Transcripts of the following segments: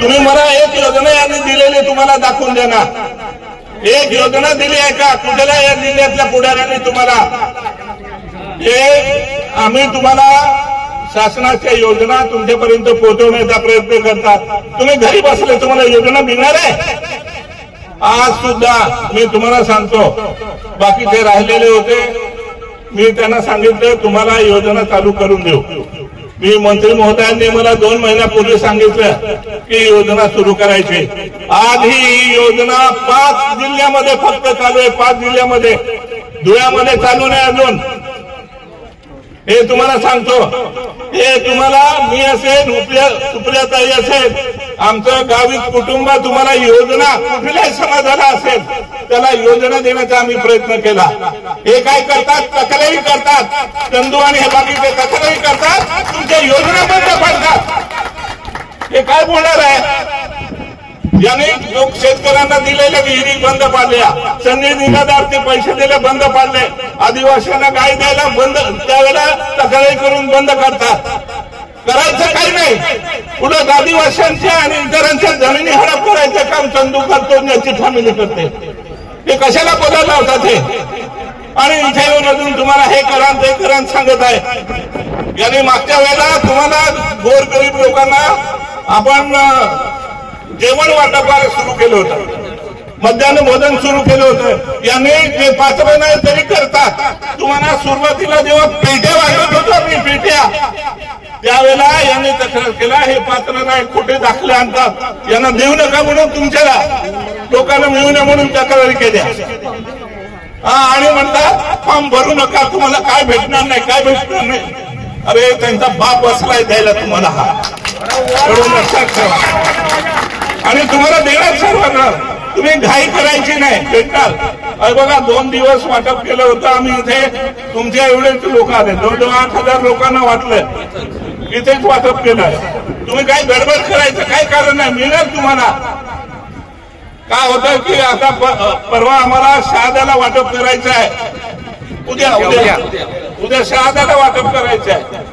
तुम्ही मला एक योजना यांनी दिलेली तुम्हाला दाखवून देणार। एक योजना दिली आहे का कुठल्या या जिल्ह्यातल्या पुढाऱ्यांनी तुम्हाला? आम्ही तुम्हाला शासनाच्या योजना तुमच्यापर्यंत पोहोचवण्याचा प्रयत्न करतात। तुम्ही घरी बसले तुम्हाला योजना मिळणार आहे? आज सुद्धा मी तुम्हाला सांगतो, बाकीचे राहिलेले होते, मी त्यांना सांगितलं तुम्हाला योजना चालू करून देऊ। मी मंत्री महोदयांनी मला 2 महिन्यापूर्वी सांगितलं की योजना सुरू करायची। आज ही योजना 5 जिल्ह्यामध्ये फक्त चालू आहे, 5 जिल्ह्यामध्ये, धुळ्यामध्ये चालू नाही अजून। हे तुम्हाला सांगतो, हे तुम्हाला मी असेल, सुप्रियाताई असेल, आमचं गावी कुटुंब तुम्हाला योजना कुठल्याही समाजाला असेल त्याला योजना देण्याचा आम्ही प्रयत्न केला। हे काय करतात? तक्रारी करतात, चंदू आणि हे बाकीचे तक्रारी करतात, तुमच्या योजना बंद पाडतात। हे काय बोलणार आहे? याने लोक शेतकऱ्यांना दिलेल्या विहिरी बंद पाडल्या, संधी निराधारचे पैसे दिले बंद पाडले, आदिवासींना गाय द्यायला बंद, त्यावेळेला तक्रारी करून बंद करतात। करायचं काही नाही, पुढे आदिवासींच्या आणि इतरांच्या जमिनी हडप करायचं काम चंदू करतो, याची फॅमिली करते। हे कशाला बोलायला होतात हे? आणि इथे येऊन अजून तुम्हाला हे करा ते करा सांगत आहे। याने मागच्या वेळेला तुम्हाला गोरगरीब लोकांना आपण जेवण वाटप सुरू केलं होतं, मध्यान्ह भोजन सुरू केलं होतं। याने जे पात्र नाही तरी करतात। तुम्हाला सुरुवातीला जेव्हा पेट्या वाटत होतो मी पेट्या, त्यावेळेला यांनी तक्रार केला हे पात्र नाही, खोटे दाखले आणतात, यांना देऊ नका म्हणून तुमच्याला लोकांना मिळू नये म्हणून तक्रारी केल्या। आणि म्हणतात फॉर्म भरू नका, तुम्हाला काय भेटणार नाही, काय भेटणार नाही। अरे त्यांचा बाप बसलाय द्यायला तुम्हाला, हा एवढं लक्षात ठेवा। आणि तुम्हाला देणार सर्वांना, तुम्ही घाई करायची नाही, भेटणार। अरे बघा 2 दिवस वाटप केलं होतं आम्ही इथे, तुमच्या एवढेच लोक आले, 8,000 लोकांना वाटलं, इथेच वाटप केलं। तुम्ही काही गडबड करायचं काही कारण नाही, मिळणार तुम्हाला। काय होतं की आता परवा आम्हाला शहाद्याला वाटप करायचं आहे, उद्या शहाद्याला वाटप करायचं आहे,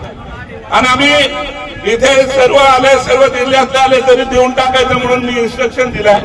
आणि आम्ही इथे सर्व आले, सर्व जिल्ह्यातले आले तरी देऊन टाकायचं म्हणून मी इन्स्ट्रक्शन दिलं।